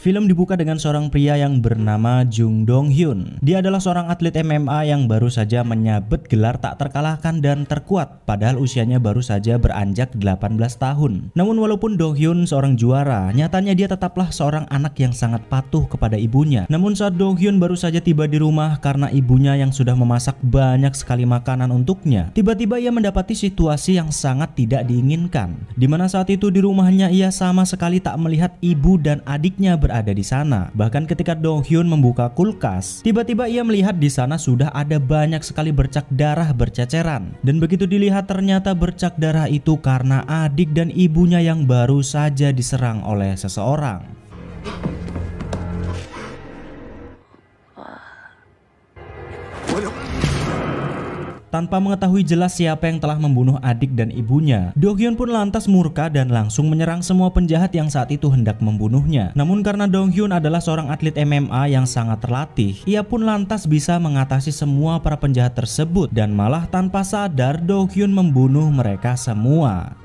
Film dibuka dengan seorang pria yang bernama Jung Dong Hyun. Dia adalah seorang atlet MMA yang baru saja menyabet gelar tak terkalahkan dan terkuat, padahal usianya baru saja beranjak 18 tahun. Namun walaupun Dong Hyun seorang juara, nyatanya dia tetaplah seorang anak yang sangat patuh kepada ibunya. Namun saat Dong Hyun baru saja tiba di rumah karena ibunya yang sudah memasak banyak sekali makanan untuknya, tiba-tiba ia mendapati situasi yang sangat tidak diinginkan, dimana saat itu di rumahnya ia sama sekali tak melihat ibu dan adiknya berada di sana. Bahkan ketika Dong Hyun membuka kulkas, tiba-tiba ia melihat di sana sudah ada banyak sekali bercak darah berceceran. Dan begitu dilihat ternyata bercak darah itu karena adik dan ibunya yang baru saja diserang oleh seseorang. Tanpa mengetahui jelas siapa yang telah membunuh adik dan ibunya, Dong Hyun pun lantas murka dan langsung menyerang semua penjahat yang saat itu hendak membunuhnya. Namun karena Dong Hyun adalah seorang atlet MMA yang sangat terlatih, ia pun lantas bisa mengatasi semua para penjahat tersebut dan malah tanpa sadar Dong Hyun membunuh mereka semua.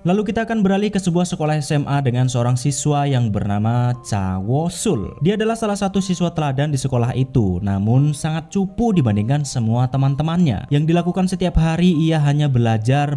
Lalu kita akan beralih ke sebuah sekolah SMA dengan seorang siswa yang bernama Cha Wo-sul. Dia adalah salah satu siswa teladan di sekolah itu, namun sangat cupu dibandingkan semua teman-temannya. Yang dilakukan setiap hari ia hanya belajar,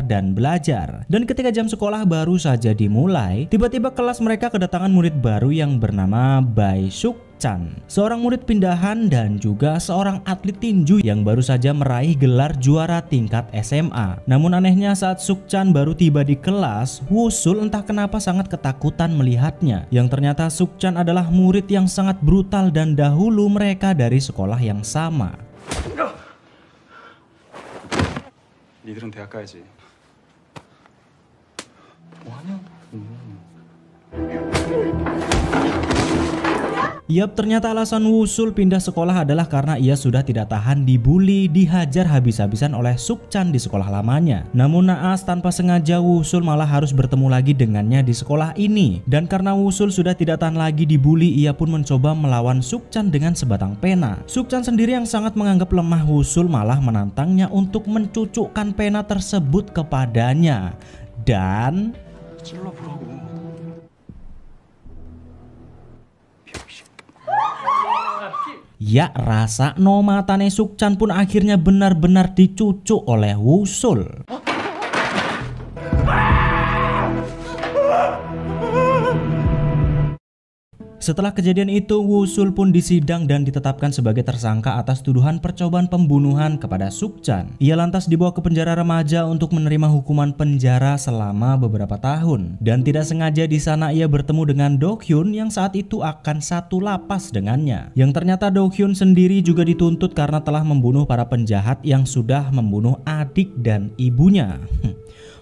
dan belajar. Dan ketika jam sekolah baru saja dimulai, tiba-tiba kelas mereka kedatangan murid baru yang bernama Bae Suk Chan, seorang murid pindahan dan juga seorang atlet tinju yang baru saja meraih gelar juara tingkat SMA. Namun anehnya saat Suk Chan baru tiba di kelas, Woo-sul entah kenapa sangat ketakutan melihatnya. Yang ternyata Suk Chan adalah murid yang sangat brutal dan dahulu mereka dari sekolah yang sama. 니들은 대학 가야지. 뭐하냐? Yap, ternyata alasan Woo-sul pindah sekolah adalah karena ia sudah tidak tahan dibully, dihajar habis-habisan oleh Suk Chan di sekolah lamanya. Namun naas tanpa sengaja Woo-sul malah harus bertemu lagi dengannya di sekolah ini. Dan karena Woo-sul sudah tidak tahan lagi dibully, ia pun mencoba melawan Suk Chan dengan sebatang pena. Suk Chan sendiri yang sangat menganggap lemah Woo-sul malah menantangnya untuk mencucukkan pena tersebut kepadanya. Dan ya, rasa no matane Suk Chan pun akhirnya benar-benar dicucuk oleh Woo-sul. Setelah kejadian itu, Woo-sul pun disidang dan ditetapkan sebagai tersangka atas tuduhan percobaan pembunuhan kepada Suk Chan. Ia lantas dibawa ke penjara remaja untuk menerima hukuman penjara selama beberapa tahun. Dan tidak sengaja di sana ia bertemu dengan Dong Hyun yang saat itu akan satu lapas dengannya. Yang ternyata Dong Hyun sendiri juga dituntut karena telah membunuh para penjahat yang sudah membunuh adik dan ibunya.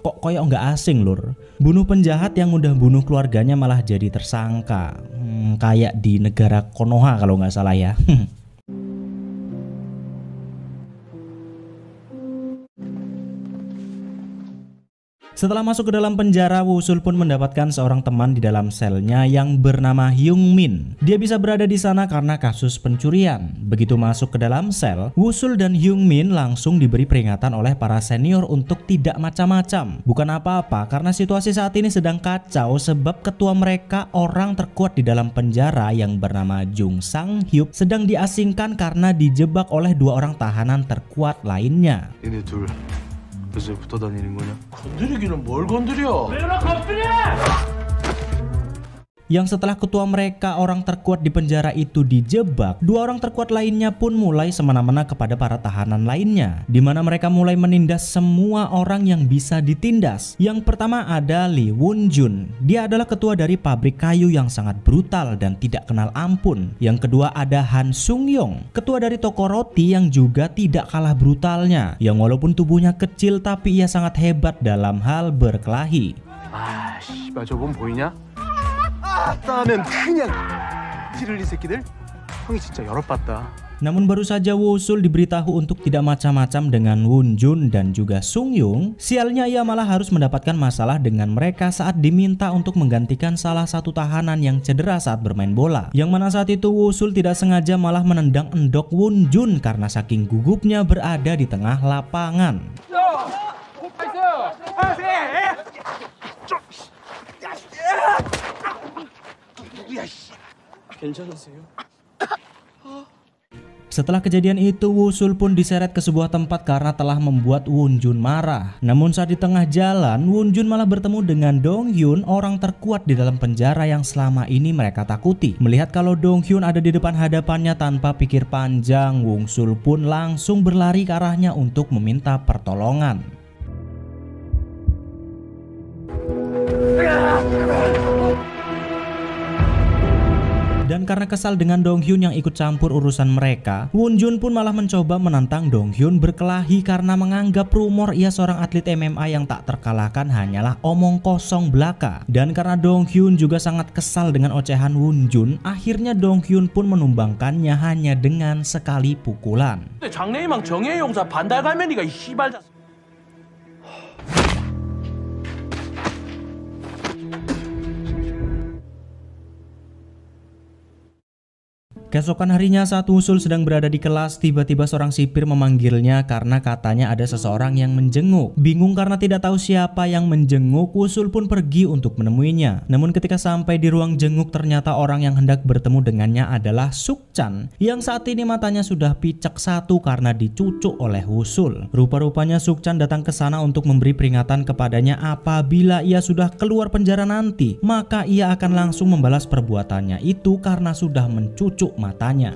Kok koyok nggak asing lur, bunuh penjahat yang udah bunuh keluarganya malah jadi tersangka. Kayak di negara Konoha kalau nggak salah ya. Setelah masuk ke dalam penjara, Woo-sul pun mendapatkan seorang teman di dalam selnya yang bernama Hyung Min. Dia bisa berada di sana karena kasus pencurian. Begitu masuk ke dalam sel, Woo-sul dan Hyung Min langsung diberi peringatan oleh para senior untuk tidak macam-macam. Bukan apa-apa, karena situasi saat ini sedang kacau sebab ketua mereka, orang terkuat di dalam penjara yang bernama Jung Sang Hyuk, sedang diasingkan karena dijebak oleh dua orang tahanan terkuat lainnya. 얘네 둘 왜 붙어 다니는 거냐? 건드리기는 뭘 건드려? 왜 건드려? Yang setelah ketua mereka, orang terkuat di penjara itu dijebak, dua orang terkuat lainnya pun mulai semena-mena kepada para tahanan lainnya, di mana mereka mulai menindas semua orang yang bisa ditindas. Yang pertama ada Lee Won Jun. Dia adalah ketua dari pabrik kayu yang sangat brutal dan tidak kenal ampun. Yang kedua ada Han Sung Yong, ketua dari toko roti yang juga tidak kalah brutalnya, yang walaupun tubuhnya kecil tapi ia sangat hebat dalam hal berkelahi. 아, 씨발 저건 보이냐? 따면 그냥 찌를리 새끼들. 형이 진짜 열어봤다. Namun baru saja Wosul diberitahu untuk tidak macam-macam dengan Won Jun dan juga Sung Yung, sialnya ia malah harus mendapatkan masalah dengan mereka saat diminta untuk menggantikan salah satu tahanan yang cedera saat bermain bola. Yang mana saat itu Wosul tidak sengaja malah menendang endok Won Jun karena saking gugupnya berada di tengah lapangan. Setelah kejadian itu, Wosul pun diseret ke sebuah tempat karena telah membuat Won Jun marah. Namun saat di tengah jalan, Won Jun malah bertemu dengan Dong Hyun, orang terkuat di dalam penjara yang selama ini mereka takuti. Melihat kalau Dong Hyun ada di depan hadapannya tanpa pikir panjang, Wosul pun langsung berlari ke arahnya untuk meminta pertolongan. Dan karena kesal dengan Dong Hyun yang ikut campur urusan mereka, Won Jun pun malah mencoba menantang Dong Hyun berkelahi karena menganggap rumor ia seorang atlet MMA yang tak terkalahkan hanyalah omong kosong belaka. Dan karena Dong Hyun juga sangat kesal dengan ocehan Won Jun, akhirnya Dong Hyun pun menumbangkannya hanya dengan sekali pukulan. 장래희망 정예용사 반달갈매니가 이 씨발. Keesokan harinya saat Wosul sedang berada di kelas, tiba-tiba seorang sipir memanggilnya karena katanya ada seseorang yang menjenguk. Bingung karena tidak tahu siapa yang menjenguk, Wosul pun pergi untuk menemuinya. Namun ketika sampai di ruang jenguk, ternyata orang yang hendak bertemu dengannya adalah Sukchan, yang saat ini matanya sudah picek satu karena dicucuk oleh Wosul. Rupa-rupanya Sukchan datang ke sana untuk memberi peringatan kepadanya apabila ia sudah keluar penjara nanti, maka ia akan langsung membalas perbuatannya itu karena sudah mencucuk matanya.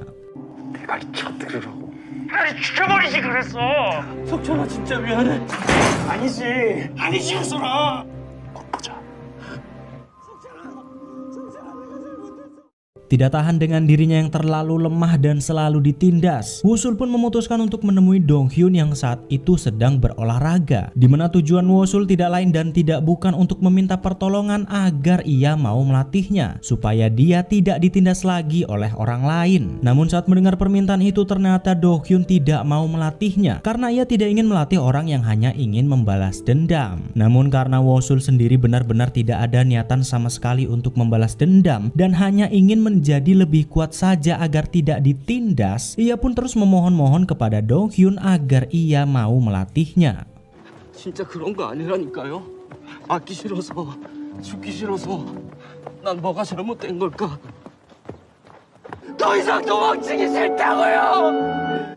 대가리 쳐들으라고. 대가리 죽여버리지 그랬어. 석천아 진짜 미안해. 아니지 하소라. 곧 보자. Tidak tahan dengan dirinya yang terlalu lemah dan selalu ditindas, Wosul pun memutuskan untuk menemui Dong Hyun yang saat itu sedang berolahraga. Dimana tujuan Wosul tidak lain dan tidak bukan untuk meminta pertolongan agar ia mau melatihnya, supaya dia tidak ditindas lagi oleh orang lain. Namun saat mendengar permintaan itu, ternyata Dong Hyun tidak mau melatihnya karena ia tidak ingin melatih orang yang hanya ingin membalas dendam. Namun karena Wosul sendiri benar-benar tidak ada niatan sama sekali untuk membalas dendam dan hanya ingin menjadi lebih kuat saja agar tidak ditindas, ia pun terus memohon-mohon kepada Dong Hyun agar ia mau melatihnya. 진짜 그런 거 아니라니까요. 맞기 싫어서, 죽기 싫어서. 난 뭐가 잘못된 걸까? 더 이상 도망치기 싫다고요.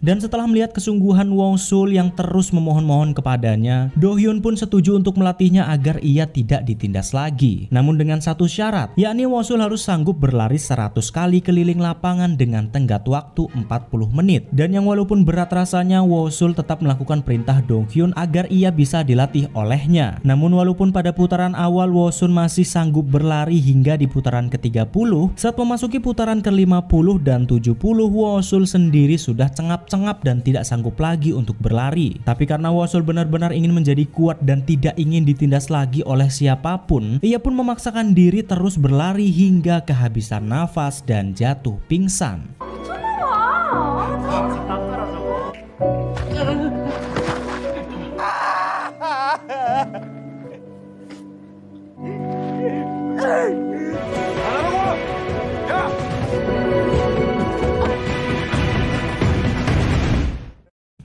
Dan setelah melihat kesungguhan Wosul yang terus memohon-mohon kepadanya, Do Hyun pun setuju untuk melatihnya agar ia tidak ditindas lagi. Namun dengan satu syarat, yakni Wosul harus sanggup berlari 100 kali keliling lapangan dengan tenggat waktu 40 menit. Dan yang walaupun berat rasanya, Wosul tetap melakukan perintah Do Hyun agar ia bisa dilatih olehnya. Namun walaupun pada putaran awal Wosul masih sanggup berlari hingga di putaran ke-30, saat memasuki putaran ke-50 dan 70, Wosul sendiri sudah cengap dan tidak sanggup lagi untuk berlari. Tapi karena Wosul benar-benar ingin menjadi kuat dan tidak ingin ditindas lagi oleh siapapun, ia pun memaksakan diri terus berlari hingga kehabisan nafas dan jatuh pingsan.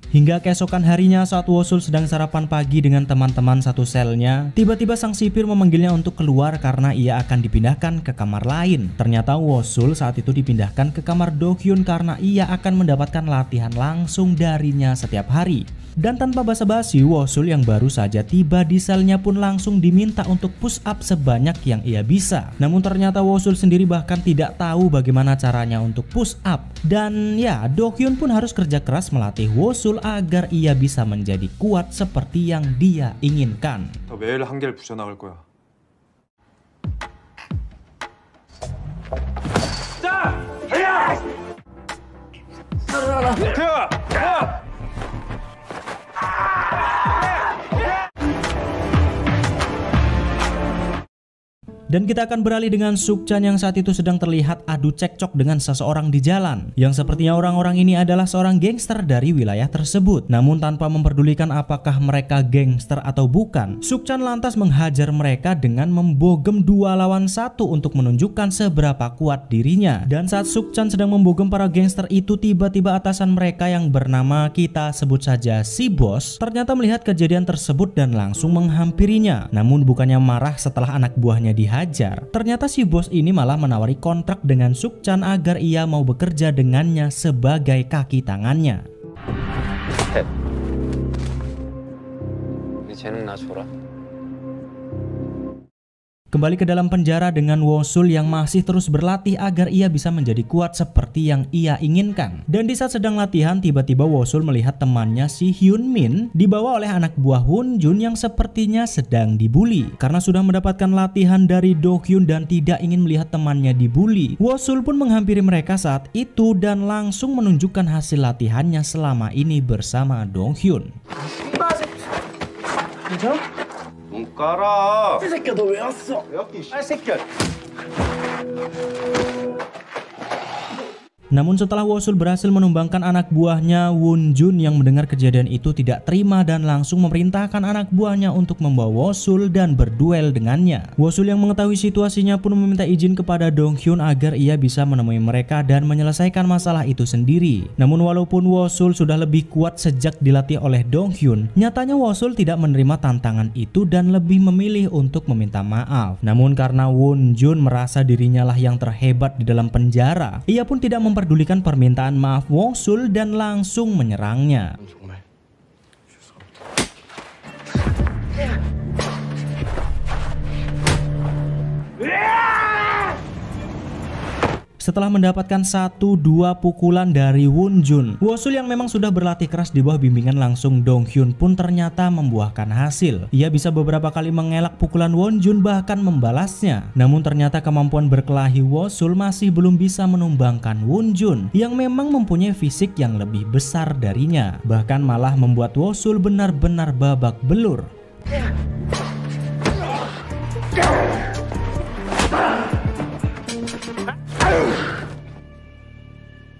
Hingga keesokan harinya saat Wosul sedang sarapan pagi dengan teman-teman satu selnya, tiba-tiba sang sipir memanggilnya untuk keluar karena ia akan dipindahkan ke kamar lain. Ternyata Wosul saat itu dipindahkan ke kamar Do Hyun karena ia akan mendapatkan latihan langsung darinya setiap hari. Dan tanpa basa-basi, Wosul yang baru saja tiba di selnya pun langsung diminta untuk push up sebanyak yang ia bisa. Namun ternyata Wosul sendiri bahkan tidak tahu bagaimana caranya untuk push up. Dan ya, Do Hyun pun harus kerja keras melatih Wosul agar ia bisa menjadi kuat seperti yang dia inginkan. 매일 한 개를 부셔 나갈 거야. 자, 해야! Dan kita akan beralih dengan Sukchan yang saat itu sedang terlihat adu cekcok dengan seseorang di jalan, yang sepertinya orang-orang ini adalah seorang gangster dari wilayah tersebut. Namun tanpa memperdulikan apakah mereka gangster atau bukan, Sukchan lantas menghajar mereka dengan membogem 2 lawan 1 untuk menunjukkan seberapa kuat dirinya. Dan saat Sukchan sedang membogem para gangster itu, tiba-tiba atasan mereka yang bernama, kita sebut saja si bos, ternyata melihat kejadian tersebut dan langsung menghampirinya. Namun bukannya marah setelah anak buahnya dihajar, ternyata si bos ini malah menawari kontrak dengan Sukchan agar ia mau bekerja dengannya sebagai kaki tangannya. Kembali ke dalam penjara dengan Wosul yang masih terus berlatih agar ia bisa menjadi kuat seperti yang ia inginkan. Dan di saat sedang latihan, tiba-tiba Wosul melihat temannya si Hyun Min dibawa oleh anak buah Won Jun yang sepertinya sedang dibully. Karena sudah mendapatkan latihan dari Do Hyun dan tidak ingin melihat temannya dibully, Wosul pun menghampiri mereka saat itu dan langsung menunjukkan hasil latihannya selama ini bersama Do Hyun. 눈 깔아. 이 새끼야 너 왜 왔어? 왜 왔기? 아 새끼야. Namun setelah Wosul berhasil menumbangkan anak buahnya, Won Jun yang mendengar kejadian itu tidak terima dan langsung memerintahkan anak buahnya untuk membawa Wosul dan berduel dengannya. Wosul yang mengetahui situasinya pun meminta izin kepada Dong Hyun agar ia bisa menemui mereka dan menyelesaikan masalah itu sendiri. Namun walaupun Wosul sudah lebih kuat sejak dilatih oleh Dong Hyun, nyatanya Wosul tidak menerima tantangan itu dan lebih memilih untuk meminta maaf. Namun karena Won Jun merasa dirinya lah yang terhebat di dalam penjara, ia pun tidak memperdulikan permintaan maaf Wosul dan langsung menyerangnya. Setelah mendapatkan 1-2 pukulan dari Won Jun, Wosul yang memang sudah berlatih keras di bawah bimbingan langsung Dong Hyun pun ternyata membuahkan hasil. Ia bisa beberapa kali mengelak pukulan Won Jun bahkan membalasnya. Namun ternyata kemampuan berkelahi Wosul masih belum bisa menumbangkan Won Jun yang memang mempunyai fisik yang lebih besar darinya. Bahkan malah membuat Wosul benar-benar babak belur.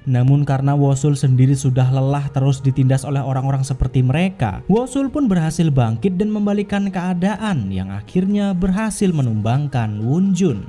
Namun karena Wosul sendiri sudah lelah terus ditindas oleh orang-orang seperti mereka, Wosul pun berhasil bangkit dan membalikkan keadaan yang akhirnya berhasil menumbangkan Won Jun.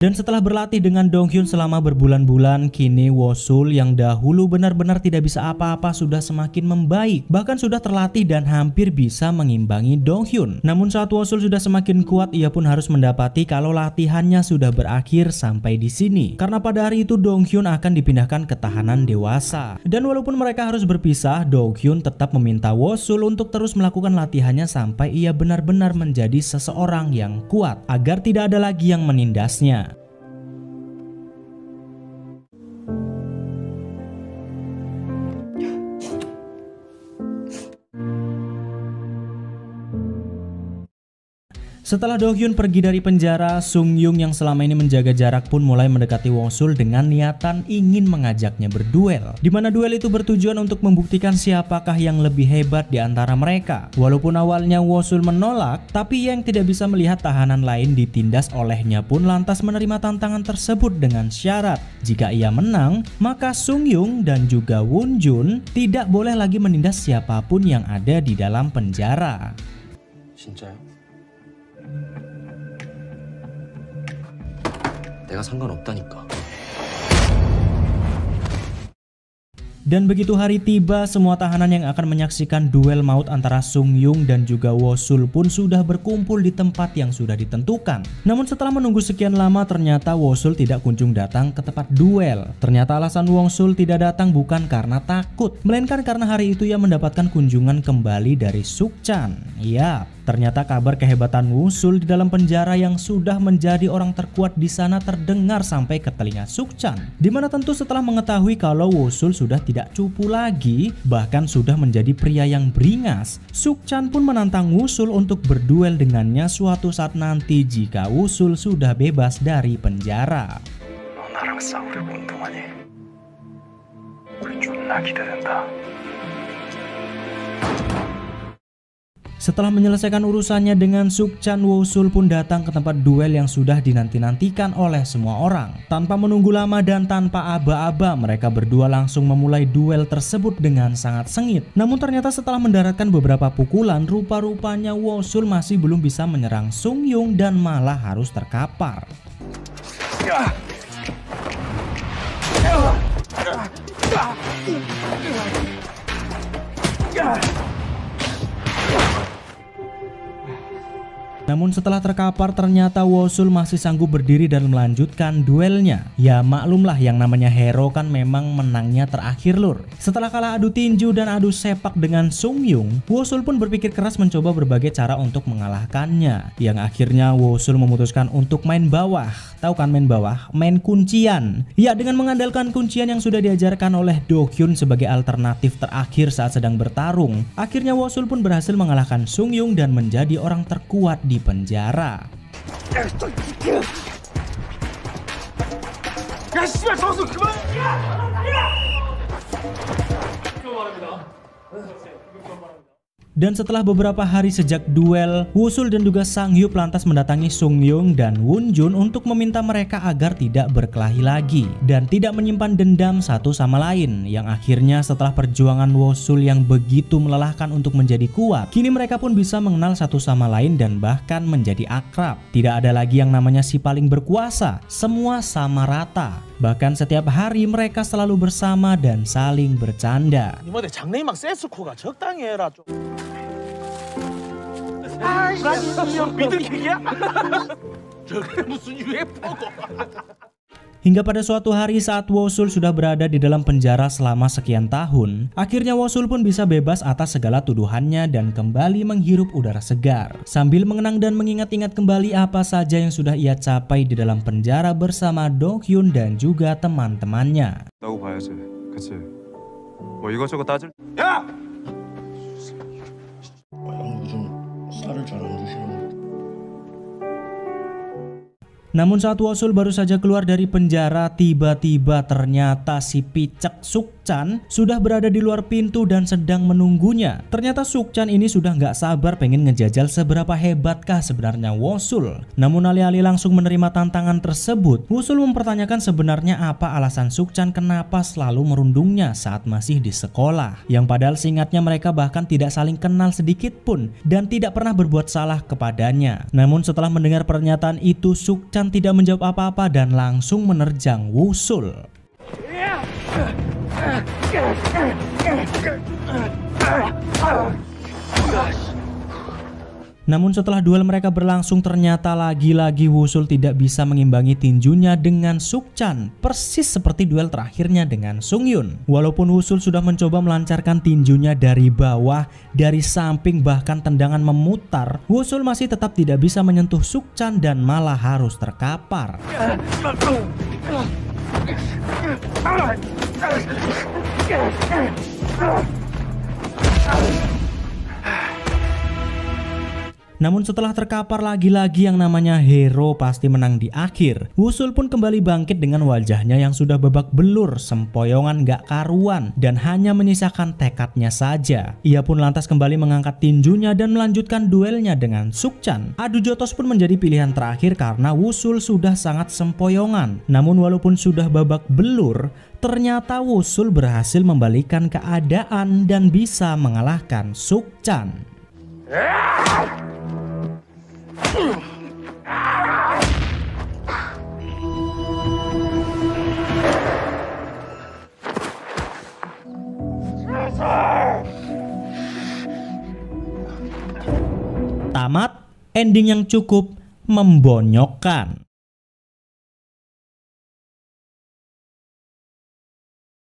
Dan setelah berlatih dengan Dong Hyun selama berbulan-bulan, kini Wosul yang dahulu benar-benar tidak bisa apa-apa sudah semakin membaik. Bahkan sudah terlatih dan hampir bisa mengimbangi Dong Hyun. Namun saat Wosul sudah semakin kuat, ia pun harus mendapati kalau latihannya sudah berakhir sampai di sini. Karena pada hari itu Dong Hyun akan dipindahkan ke tahanan dewasa. Dan walaupun mereka harus berpisah, Dong Hyun tetap meminta Wosul untuk terus melakukan latihannya sampai ia benar-benar menjadi seseorang yang kuat, agar tidak ada lagi yang menindasnya. Setelah Do Hyun pergi dari penjara, Sung Yung yang selama ini menjaga jarak pun mulai mendekati Wosul dengan niatan ingin mengajaknya berduel. Di mana duel itu bertujuan untuk membuktikan siapakah yang lebih hebat di antara mereka. Walaupun awalnya Wosul menolak, tapi yang tidak bisa melihat tahanan lain ditindas olehnya pun lantas menerima tantangan tersebut dengan syarat jika ia menang, maka Sung Yung dan juga Won Jun tidak boleh lagi menindas siapapun yang ada di dalam penjara. 진짜요? 내가 상관없다니까. Dan begitu hari tiba, semua tahanan yang akan menyaksikan duel maut antara Sung Yung dan juga Wosul pun sudah berkumpul di tempat yang sudah ditentukan. Namun setelah menunggu sekian lama, ternyata Wosul tidak kunjung datang ke tempat duel. Ternyata alasan Wosul tidak datang bukan karena takut, melainkan karena hari itu ia mendapatkan kunjungan kembali dari Sukchan. Ya, Ternyata kabar kehebatan Wusul di dalam penjara yang sudah menjadi orang terkuat di sana terdengar sampai ke telinga Sukchan. Dimana tentu setelah mengetahui kalau Wusul sudah tidak cupu lagi, bahkan sudah menjadi pria yang beringas, Sukchan pun menantang Wusul untuk berduel dengannya suatu saat nanti jika Wusul sudah bebas dari penjara. 나랑 싸우려고 온 동안이 우리 존나 기대된다. Setelah menyelesaikan urusannya dengan Sukchan, Wusul pun datang ke tempat duel yang sudah dinanti-nantikan oleh semua orang. Tanpa menunggu lama dan tanpa aba-aba, mereka berdua langsung memulai duel tersebut dengan sangat sengit. Namun ternyata setelah mendaratkan beberapa pukulan, rupa-rupanya Wusul masih belum bisa menyerang Sung Yung dan malah harus terkapar. Namun setelah terkapar ternyata Wusul masih sanggup berdiri dan melanjutkan duelnya. Ya maklumlah yang namanya hero kan memang menangnya terakhir lur. Setelah kalah adu tinju dan adu sepak dengan Sung Yung, Wusul pun berpikir keras mencoba berbagai cara untuk mengalahkannya. Yang akhirnya Wusul memutuskan untuk main bawah. Tahu kan main bawah? Main kuncian. Ya dengan mengandalkan kuncian yang sudah diajarkan oleh Do Hyun sebagai alternatif terakhir saat sedang bertarung. Akhirnya Wusul pun berhasil mengalahkan Sung Yung dan menjadi orang terkuat di penjara. Dan setelah beberapa hari sejak duel, Wusul dan juga Sang Hyuk lantas mendatangi Sung Yung dan Won Jun untuk meminta mereka agar tidak berkelahi lagi dan tidak menyimpan dendam satu sama lain. Yang akhirnya setelah perjuangan Wusul yang begitu melelahkan untuk menjadi kuat, kini mereka pun bisa mengenal satu sama lain dan bahkan menjadi akrab. Tidak ada lagi yang namanya si paling berkuasa, semua sama rata. Bahkan setiap hari mereka selalu bersama dan saling bercanda. 이번에 장래희망 센스코가 적당히 해라 좀. 미들킥이야? 저게 무슨 UFO고? Hingga pada suatu hari saat Wusul sudah berada di dalam penjara selama sekian tahun, akhirnya Wusul pun bisa bebas atas segala tuduhannya dan kembali menghirup udara segar. Sambil mengenang dan mengingat-ingat kembali apa saja yang sudah ia capai di dalam penjara bersama Do Hyun dan juga teman-temannya. 라고 봐야지. 그치? 뭐 이것저것 따질. 야! 형 요즘 쌀을 잘 안 드시는 것 같아. Namun saat Wusul baru saja keluar dari penjara, tiba-tiba ternyata si picek Sukchan sudah berada di luar pintu dan sedang menunggunya. Ternyata Sukchan ini sudah nggak sabar pengen ngejajal seberapa hebatkah sebenarnya Wusul. Namun alih-alih langsung menerima tantangan tersebut, Wusul mempertanyakan sebenarnya apa alasan Sukchan kenapa selalu merundungnya saat masih di sekolah. Yang padahal seingatnya mereka bahkan tidak saling kenal sedikit pun dan tidak pernah berbuat salah kepadanya. Namun setelah mendengar pernyataan itu, Sukchan tidak menjawab apa-apa dan langsung menerjang Wusul. Namun setelah duel mereka berlangsung, ternyata lagi-lagi Wusul tidak bisa mengimbangi tinjunya dengan Sukchan, persis seperti duel terakhirnya dengan Sung Yun. Walaupun Wusul sudah mencoba melancarkan tinjunya dari bawah, dari samping, bahkan tendangan memutar, Wusul masih tetap tidak bisa menyentuh Sukchan dan malah harus terkapar. Namun setelah terkapar, lagi-lagi yang namanya hero pasti menang di akhir. Wusul pun kembali bangkit dengan wajahnya yang sudah babak belur, sempoyongan gak karuan, dan hanya menyisakan tekadnya saja. Ia pun lantas kembali mengangkat tinjunya dan melanjutkan duelnya dengan Sukchan. Adu jotos pun menjadi pilihan terakhir karena Wusul sudah sangat sempoyongan. Namun walaupun sudah babak belur, ternyata Wusul berhasil membalikkan keadaan dan bisa mengalahkan Sukchan. Tamat, ending yang cukup membonyokkan.